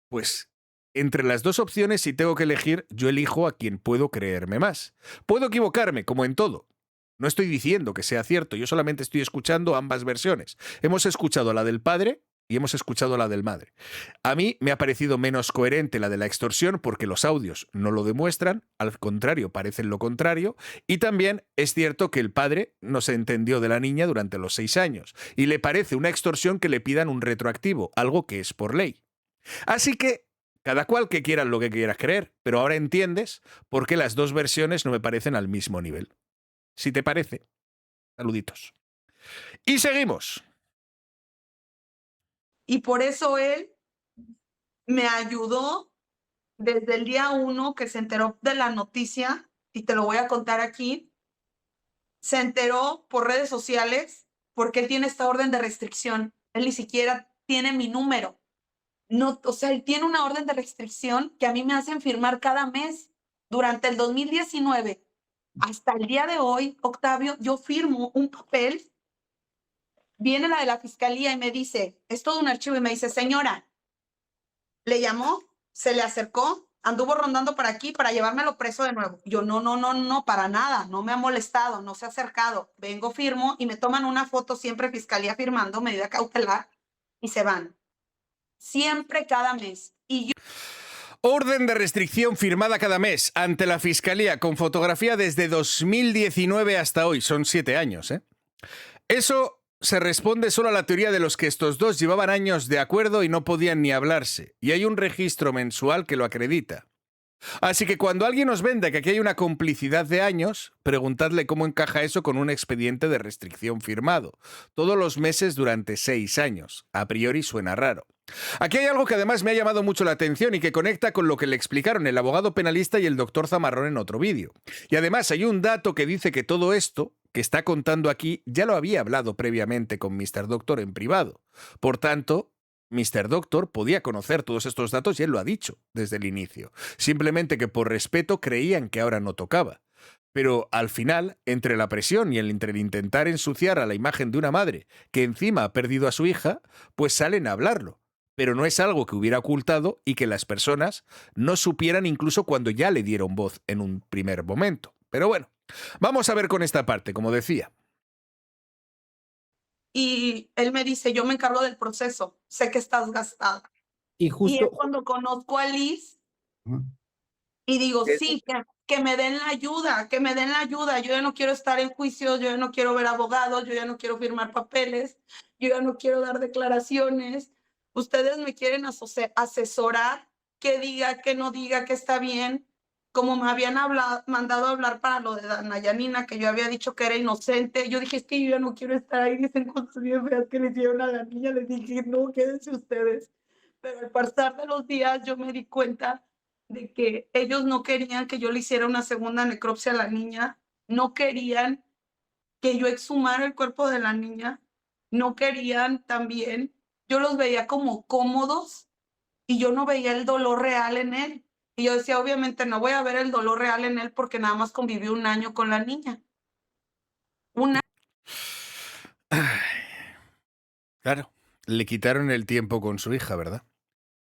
Speaker 1: pues entre las dos opciones, si tengo que elegir, yo elijo a quien puedo creerme más. Puedo equivocarme, como en todo. No estoy diciendo que sea cierto, yo solamente estoy escuchando ambas versiones. Hemos escuchado la del padre y hemos escuchado la del madre. A mí me ha parecido menos coherente la de la extorsión porque los audios no lo demuestran, al contrario, parecen lo contrario, y también es cierto que el padre no se entendió de la niña durante los 6 años, y le parece una extorsión que le pidan un retroactivo, algo que es por ley. Así que cada cual que quiera lo que quieras creer, pero ahora entiendes por qué las dos versiones no me parecen al mismo nivel. Si te parece, saluditos. Y seguimos.
Speaker 3: Y por eso él me ayudó desde el día 1 que se enteró de la noticia, y te lo voy a contar aquí. Se enteró por redes sociales porque él tiene esta orden de restricción. Él ni siquiera tiene mi número. No, o sea, él tiene una orden de restricción que a mí me hacen firmar cada mes. Durante el 2019 hasta el día de hoy, Octavio, yo firmo un papel. Viene la de la fiscalía y me dice, es todo un archivo, y me dice, señora, le llamó, se le acercó, anduvo rondando para aquí para llevármelo preso de nuevo. Yo, no, para nada, no me ha molestado, no se ha acercado. Vengo, firmo y me toman una foto, siempre fiscalía firmando, medida cautelar, y se van. Siempre cada mes. Y yo...
Speaker 1: Orden de restricción firmada cada mes ante la Fiscalía con fotografía desde 2019 hasta hoy. Son 7 años, ¿eh? Eso se responde solo a la teoría de los que estos dos llevaban años de acuerdo y no podían ni hablarse. Y hay un registro mensual que lo acredita. Así que cuando alguien os venda que aquí hay una complicidad de años, preguntadle cómo encaja eso con un expediente de restricción firmado. Todos los meses durante 6 años. A priori suena raro. Aquí hay algo que además me ha llamado mucho la atención y que conecta con lo que le explicaron el abogado penalista y el doctor Zamarrón en otro vídeo. Y además hay un dato que dice que todo esto que está contando aquí ya lo había hablado previamente con Mr. Doctor en privado. Por tanto, Mr. Doctor podía conocer todos estos datos y él lo ha dicho desde el inicio. Simplemente que por respeto creían que ahora no tocaba. Pero al final, entre la presión y entre el intentar ensuciar a la imagen de una madre que encima ha perdido a su hija, pues salen a hablarlo. Pero no es algo que hubiera ocultado y que las personas no supieran incluso cuando ya le dieron voz en un primer momento. Pero bueno, vamos a ver con esta parte, como decía.
Speaker 3: Y él me dice, yo me encargo del proceso, sé que estás gastada.
Speaker 2: Y
Speaker 3: Y es
Speaker 2: justo...
Speaker 3: cuando conozco a Liz
Speaker 2: Ujú.
Speaker 3: y digo,
Speaker 2: Es-
Speaker 3: sí, que me den la ayuda, que me den la ayuda. Yo ya no quiero estar en juicios, yo ya no quiero ver abogados, yo ya no quiero firmar papeles, yo ya no quiero dar declaraciones. Ustedes me quieren asesorar, que diga, que no diga, que está bien. Como me habían mandado a hablar para lo de Dana Yanina, que yo había dicho que era inocente, yo dije, es que yo ya no quiero estar ahí. Dicen cosas bien feas que le hicieron a la niña, les dije, no, quédense ustedes. Pero al pasar de los días yo me di cuenta de que ellos no querían que yo le hiciera una segunda necropsia a la niña, no querían que yo exhumara el cuerpo de la niña, no querían también, yo los veía como cómodos y yo no veía el dolor real en él. Y yo decía, obviamente no voy a ver el dolor real en él porque nada más conviví 1 año con la niña.
Speaker 1: Claro, le quitaron el tiempo con su hija, ¿verdad?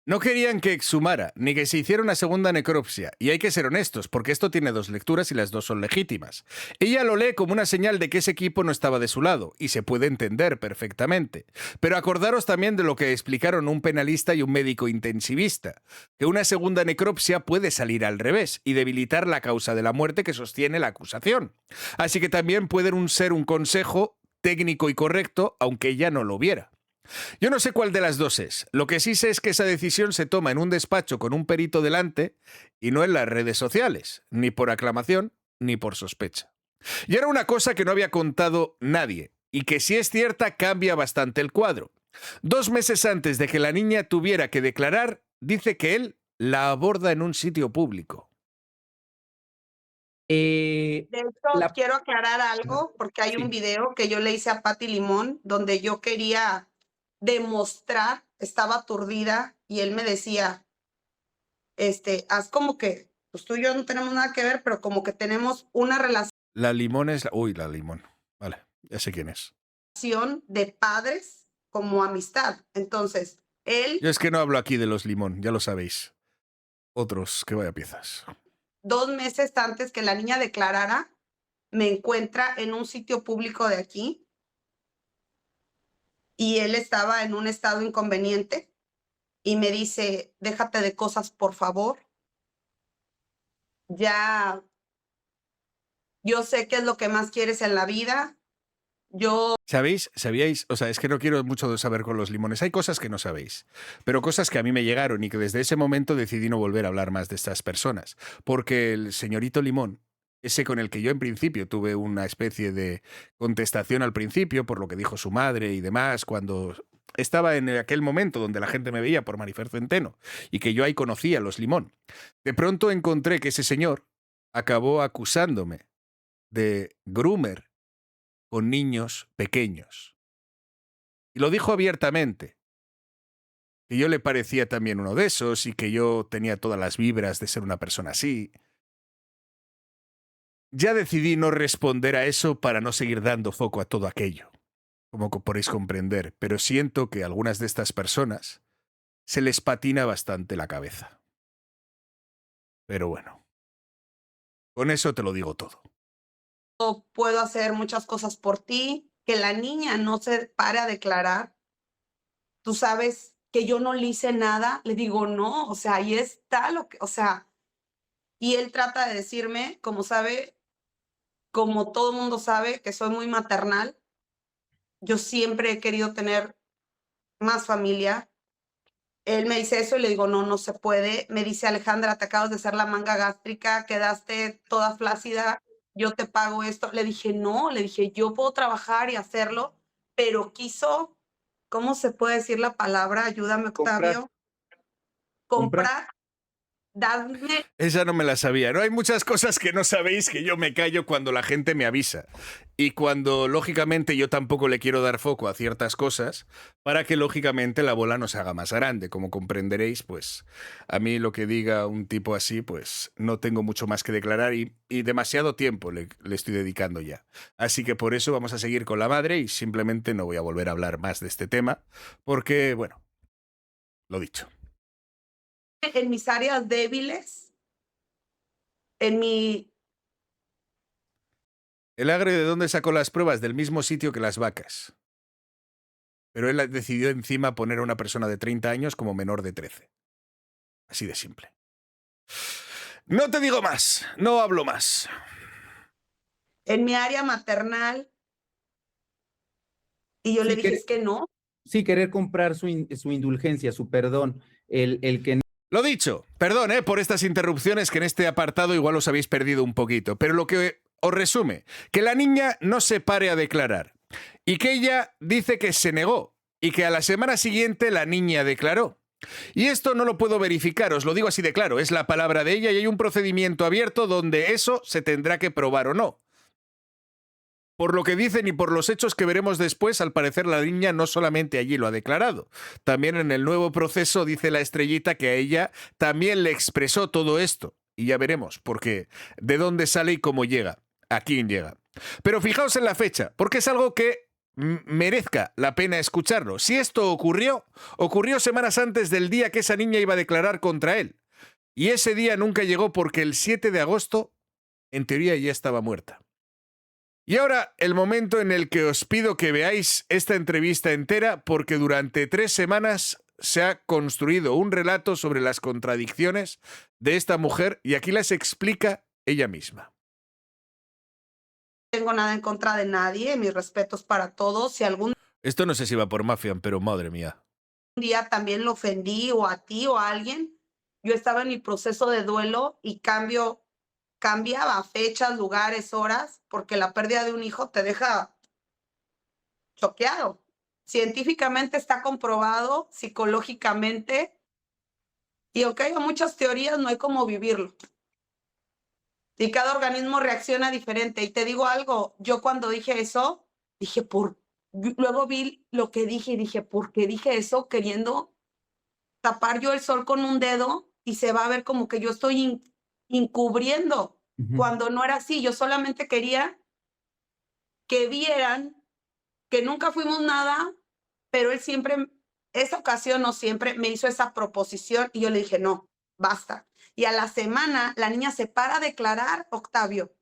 Speaker 1: No querían que exhumara, ni que se hiciera una segunda necropsia, y hay que ser honestos, porque esto tiene 2 lecturas y las 2 son legítimas. Ella lo lee como una señal de que ese equipo no estaba de su lado, y se puede entender perfectamente. Pero acordaros también de lo que explicaron un penalista y un médico intensivista, que una segunda necropsia puede salir al revés y debilitar la causa de la muerte que sostiene la acusación. Así que también puede ser un consejo técnico y correcto, aunque ella no lo viera. Yo no sé cuál de las 2 es. Lo que sí sé es que esa decisión se toma en un despacho con un perito delante y no en las redes sociales, ni por aclamación ni por sospecha. Y era una cosa que no había contado nadie, y que si es cierta cambia bastante el cuadro. 2 meses antes de que la niña tuviera que declarar, dice que él la aborda en un sitio público.
Speaker 2: Eh,
Speaker 3: De hecho,
Speaker 2: la-
Speaker 3: quiero aclarar algo porque hay un
Speaker 2: Sí.
Speaker 3: video que yo le hice a Pati Limón donde yo quería demostrar, estaba aturdida y él me decía, haz como que, pues tú y yo no tenemos nada que ver, pero como que tenemos una
Speaker 1: La Limón es... Uy, la Limón. Vale, ya sé quién es.
Speaker 3: relación de padres como amistad. Entonces, él,
Speaker 1: Yo es que no hablo aquí de los Limón, ya lo sabéis. Otros, que vaya piezas.
Speaker 3: 2 meses antes que la niña declarara, me encuentra en un sitio público de aquí y él estaba en un estado inconveniente y me dice, déjate de cosas, por favor. Ya, yo sé qué es lo que más quieres en la vida. Yo
Speaker 1: ¿Sabéis? ¿Sabíais? O sea, es que no quiero mucho saber con los limones. Hay cosas que no sabéis, pero cosas que a mí me llegaron y que desde ese momento decidí no volver a hablar más de estas personas. Porque el señorito Limón, ese con el que yo en principio tuve una especie de contestación al principio por lo que dijo su madre y demás, cuando estaba en aquel momento donde la gente me veía por Marifer Centeno y que yo ahí conocía a los Limón, de pronto encontré que ese señor acabó acusándome de groomer con niños pequeños. Y lo dijo abiertamente, que yo le parecía también uno de esos y que yo tenía todas las vibras de ser una persona así. Ya decidí no responder a eso para no seguir dando foco a todo aquello, como podéis comprender, pero siento que a algunas de estas personas se les patina bastante la cabeza. Pero bueno, con eso te lo digo todo.
Speaker 3: puedo hacer muchas cosas por ti, que la niña no se pare a declarar. Tú sabes que yo no le hice nada. Le digo, no, o sea, ahí está lo que, o sea, y él trata de decirme, como sabe, como todo el mundo sabe, que soy muy maternal. Yo siempre he querido tener más familia. Él me dice eso y le digo, no, no se puede. Me dice, Alejandra, te acabas de hacer la manga gástrica, quedaste toda flácida, yo te pago esto. Le dije, no, le dije, yo puedo trabajar y hacerlo, pero quiso, ¿cómo se puede decir la palabra? Ayúdame, Octavio. Comprar, darme
Speaker 1: Esa no me la sabía. No hay muchas cosas que no sabéis que yo me callo cuando la gente me avisa. Y cuando, lógicamente, yo tampoco le quiero dar foco a ciertas cosas para que, lógicamente, la bola no se haga más grande. Como comprenderéis, pues a mí lo que diga un tipo así, pues no tengo mucho más que declarar y demasiado tiempo le estoy dedicando ya. Así que por eso vamos a seguir con la madre y simplemente no voy a volver a hablar más de este tema porque, bueno, lo dicho.
Speaker 3: en mis áreas débiles, en mi...
Speaker 1: El Agre, ¿de dónde sacó las pruebas? Del mismo sitio que las vacas. Pero él decidió encima poner a una persona de 30 años como menor de 13. Así de simple. No te digo más, no hablo más.
Speaker 3: en mi área maternal, y yo
Speaker 2: Sí,
Speaker 3: le dije,
Speaker 2: que-
Speaker 3: es que no.
Speaker 2: Sí, querer comprar su indulgencia, su perdón, el que
Speaker 1: Lo dicho, perdón por estas interrupciones que en este apartado igual os habéis perdido un poquito, pero lo que os resume, que la niña no se pare a declarar y que ella dice que se negó y que a la semana siguiente la niña declaró. Y esto no lo puedo verificar, os lo digo así de claro, es la palabra de ella y hay un procedimiento abierto donde eso se tendrá que probar o no. Por lo que dicen y por los hechos que veremos después, al parecer la niña no solamente allí lo ha declarado. También en el nuevo proceso dice la estrellita que a ella también le expresó todo esto. Y ya veremos, porque de dónde sale y cómo llega, a quién llega. Pero fijaos en la fecha, porque es algo que merezca la pena escucharlo. Si esto ocurrió semanas antes del día que esa niña iba a declarar contra él. Y ese día nunca llegó porque el 7 de agosto, en teoría, ya estaba muerta. Y ahora el momento en el que os pido que veáis esta entrevista entera, porque durante 3 semanas se ha construido un relato sobre las contradicciones de esta mujer y aquí las explica ella misma.
Speaker 3: No tengo nada en contra de nadie, mis respetos para todos. Si algún
Speaker 1: Esto no sé si va por Mafian, pero madre mía.
Speaker 3: día también lo ofendí o a ti o a alguien, yo estaba en mi proceso de duelo y cambiaba fechas, lugares, horas, porque la pérdida de un hijo te deja choqueado. Científicamente está comprobado, psicológicamente, y aunque hay muchas teorías, no hay cómo vivirlo. Y cada organismo reacciona diferente. Y te digo algo, yo cuando dije eso, luego vi lo que dije y dije, ¿por qué dije eso? Queriendo tapar yo el sol con un dedo y se va a ver como que yo estoy encubriendo, cuando no era así. Yo solamente quería que vieran que nunca fuimos nada, pero él siempre, esa ocasión no siempre, me hizo esa proposición y yo le dije, no, basta. Y a la semana la niña se para a declarar, Octavio,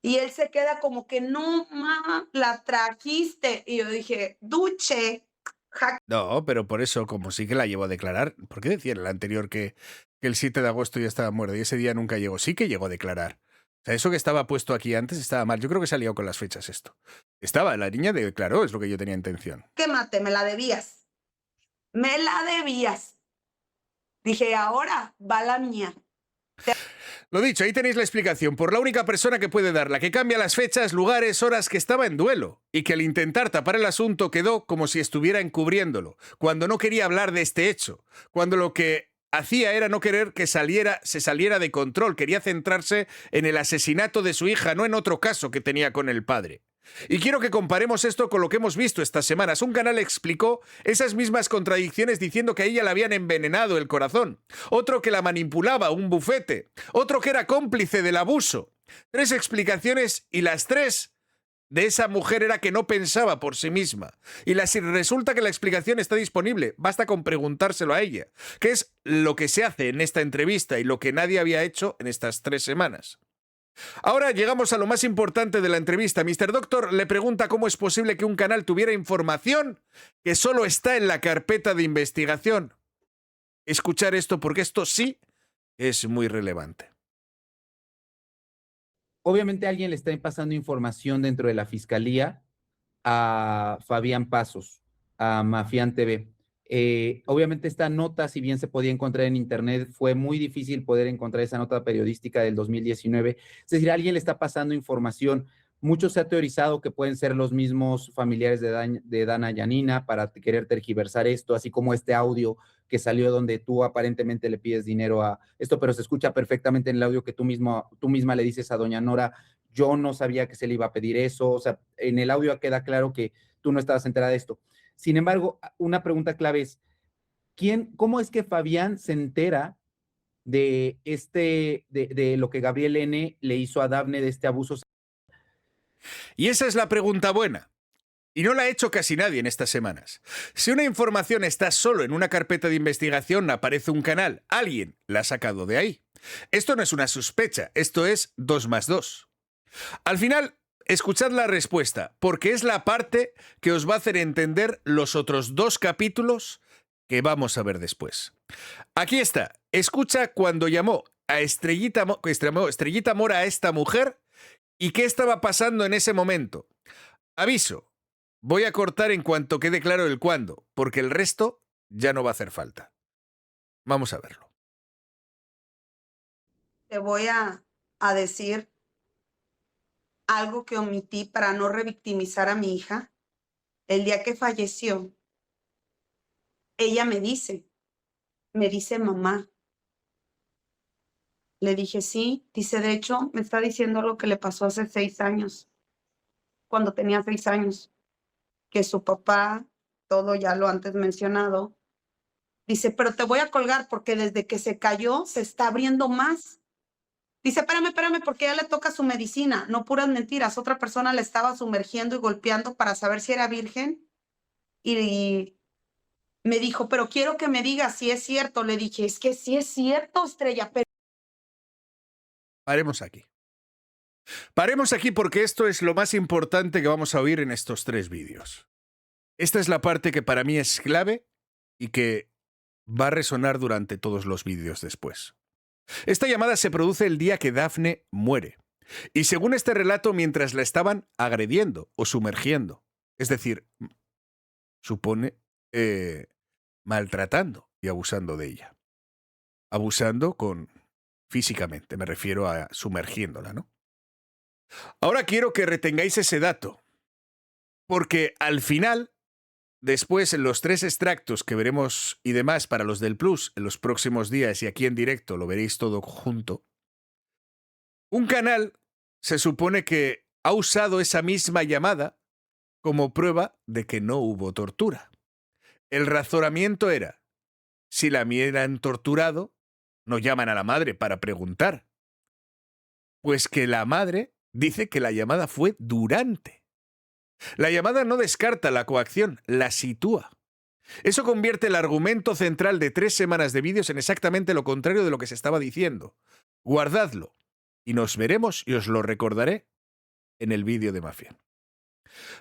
Speaker 3: y él se queda como que, no, mamá, la trajiste. Y yo dije, duche.
Speaker 1: No, pero por eso, como sí que la llevó a declarar, ¿por qué decía en el anterior que el 7 de agosto ya estaba muerta y ese día nunca llegó? Sí que llegó a declarar. O sea, eso que estaba puesto aquí antes estaba mal. Yo creo que se ha liado con las fechas esto. La niña declaró, es lo que yo tenía intención.
Speaker 3: Quémate, me la debías. Me la debías. Dije, ahora va la mía.
Speaker 1: Lo dicho, ahí tenéis la explicación por la única persona que puede darla, que cambia las fechas, lugares, horas, que estaba en duelo y que al intentar tapar el asunto quedó como si estuviera encubriéndolo, cuando no quería hablar de este hecho, cuando lo que hacía era no querer que se saliera de control, quería centrarse en el asesinato de su hija, no en otro caso que tenía con el padre. Y quiero que comparemos esto con lo que hemos visto estas semanas. Un canal explicó esas mismas contradicciones diciendo que a ella le habían envenenado el corazón. Otro que la manipulaba, un bufete. Otro que era cómplice del abuso. 3 explicaciones y las 3 de esa mujer era que no pensaba por sí misma. Y resulta que la explicación está disponible. Basta con preguntárselo a ella. ¿Qué es lo que se hace en esta entrevista y lo que nadie había hecho en estas 3 semanas? Ahora llegamos a lo más importante de la entrevista. Mr. Doctor le pregunta cómo es posible que un canal tuviera información que solo está en la carpeta de investigación. Escuchar esto porque esto sí es muy relevante.
Speaker 2: Obviamente alguien le está pasando información dentro de la fiscalía a Fabián Pasos, a Mafián TV. Obviamente esta nota, si bien se podía encontrar en internet, fue muy difícil poder encontrar esa nota periodística del 2019. Es decir, alguien le está pasando información. Mucho se ha teorizado que pueden ser los mismos familiares de Dana Yanina para querer tergiversar esto, así como este audio que salió donde tú aparentemente le pides dinero a esto, pero se escucha perfectamente en el audio que tú misma le dices a doña Nora, yo no sabía que se le iba a pedir eso. O sea, en el audio queda claro que tú no estabas enterada de esto. Sin embargo, una pregunta clave es, ¿cómo es que Fabián se entera de lo que Gabriel N. le hizo a Dafne, de este abuso?
Speaker 1: Y esa es la pregunta buena. Y no la ha hecho casi nadie en estas semanas. Si una información está solo en una carpeta de investigación, aparece un canal. Alguien la ha sacado de ahí. Esto no es una sospecha, esto es 2 más 2. Al final, escuchad la respuesta, porque es la parte que os va a hacer entender los otros 2 capítulos que vamos a ver después. Aquí está. Escucha cuando llamó a Estrellita Mora a esta mujer y qué estaba pasando en ese momento. Aviso, voy a cortar en cuanto quede claro el cuándo, porque el resto ya no va a hacer falta. Vamos a verlo.
Speaker 3: Te voy a decir algo que omití para no revictimizar a mi hija. El día que falleció, ella me dice, mamá. Le dije, sí. Dice, de hecho, me está diciendo lo que le pasó hace 6 años, cuando tenía 6 años, que su papá, todo ya lo antes mencionado, dice, pero te voy a colgar porque desde que se cayó se está abriendo más. Dice, espérame, porque ya le toca su medicina. No puras mentiras. Otra persona le estaba sumergiendo y golpeando para saber si era virgen. Y me dijo, pero quiero que me digas si es cierto. Le dije, es que sí es cierto, Estrella, pero
Speaker 1: Paremos aquí. Paremos aquí porque esto es lo más importante que vamos a oír en estos 3 vídeos. Esta es la parte que para mí es clave y que va a resonar durante todos los vídeos después. Esta llamada se produce el día que Dafne muere. Y según este relato, mientras la estaban agrediendo o sumergiendo. Es decir, supone maltratando y abusando de ella. Abusando físicamente, me refiero a sumergiéndola, ¿no? Ahora quiero que retengáis ese dato, porque al final, después en los 3 extractos que veremos y demás para los del Plus en los próximos días y aquí en directo lo veréis todo junto, un canal se supone que ha usado esa misma llamada como prueba de que no hubo tortura. El razonamiento era, si la hubieran torturado, no llaman a la madre para preguntar. Pues que la madre dice que la llamada fue durante. La llamada no descarta la coacción, la sitúa. Eso convierte el argumento central de 3 semanas de vídeos en exactamente lo contrario de lo que se estaba diciendo. Guardadlo y nos veremos y os lo recordaré en el vídeo de Mafia.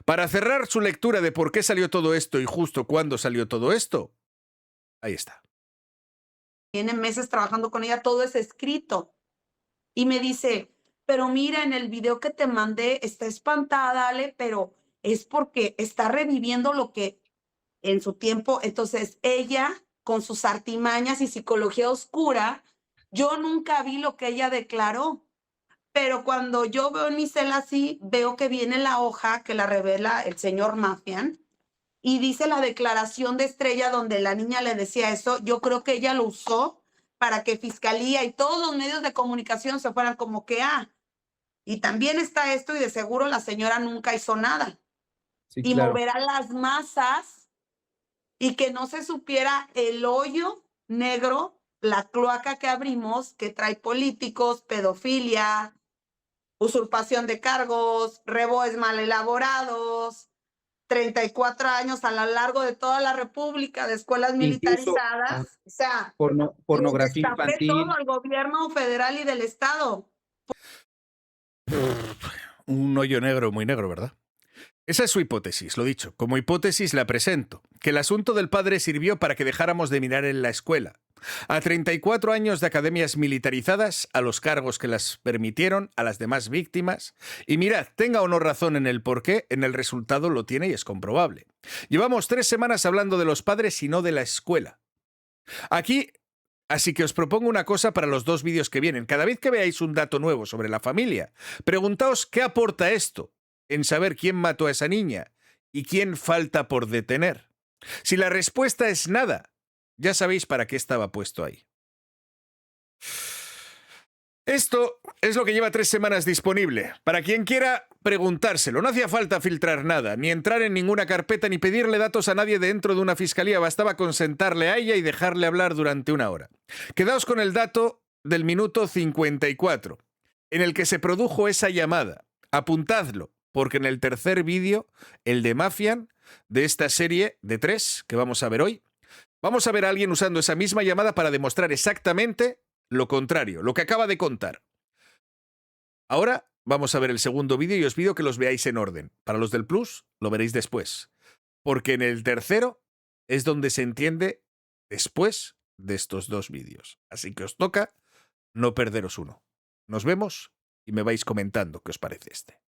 Speaker 1: Para cerrar su lectura de por qué salió todo esto y justo cuándo salió todo esto, ahí está.
Speaker 3: tiene meses trabajando con ella, todo es escrito. Y me dice, pero mira, en el video que te mandé, está espantada, Ale, pero es porque está reviviendo lo que en su tiempo. Entonces ella, con sus artimañas y psicología oscura, yo nunca vi lo que ella declaró. Pero cuando yo veo en mi cel así, veo que viene la hoja que la revela el señor Mafian y dice la declaración de Estrella donde la niña le decía eso. Yo creo que ella lo usó para que Fiscalía y todos los medios de comunicación se fueran como que, y también está esto y de seguro la señora nunca hizo nada.
Speaker 2: Sí,
Speaker 3: Y
Speaker 2: claro.
Speaker 3: mover a las masas y que no se supiera el hoyo negro, la cloaca que abrimos, que trae políticos, pedofilia, usurpación de cargos, reboes mal elaborados, 34 años a lo largo de toda la República de escuelas
Speaker 2: Incluso
Speaker 3: militarizadas. O sea,
Speaker 2: pornografía
Speaker 3: destapé
Speaker 2: infantil.
Speaker 3: todo al gobierno federal y del estado.
Speaker 1: Un hoyo negro, muy negro, ¿verdad? Esa es su hipótesis, lo dicho. Como hipótesis la presento, que el asunto del padre sirvió para que dejáramos de mirar en la escuela. A 34 años de academias militarizadas, a los cargos que las permitieron, a las demás víctimas. Y mirad, tenga o no razón en el porqué, en el resultado lo tiene y es comprobable. Llevamos 3 semanas hablando de los padres y no de la escuela. Aquí, así que os propongo una cosa para los 2 vídeos que vienen. Cada vez que veáis un dato nuevo sobre la familia, preguntaos qué aporta esto en saber quién mató a esa niña y quién falta por detener. Si la respuesta es nada, ya sabéis para qué estaba puesto ahí. Esto es lo que lleva 3 semanas disponible. Para quien quiera preguntárselo, no hacía falta filtrar nada, ni entrar en ninguna carpeta, ni pedirle datos a nadie dentro de una fiscalía. Bastaba con sentarle a ella y dejarle hablar durante 1 hora. Quedaos con el dato del minuto 54, en el que se produjo esa llamada. Apuntadlo, porque en el tercer vídeo, el de Mafian, de esta serie de 3 que vamos a ver hoy, vamos a ver a alguien usando esa misma llamada para demostrar exactamente lo contrario, lo que acaba de contar. Ahora vamos a ver el segundo vídeo y os pido que los veáis en orden. Para los del Plus, lo veréis después. Porque en el tercero es donde se entiende después de estos 2 vídeos. Así que os toca no perderos uno. Nos vemos y me vais comentando qué os parece este.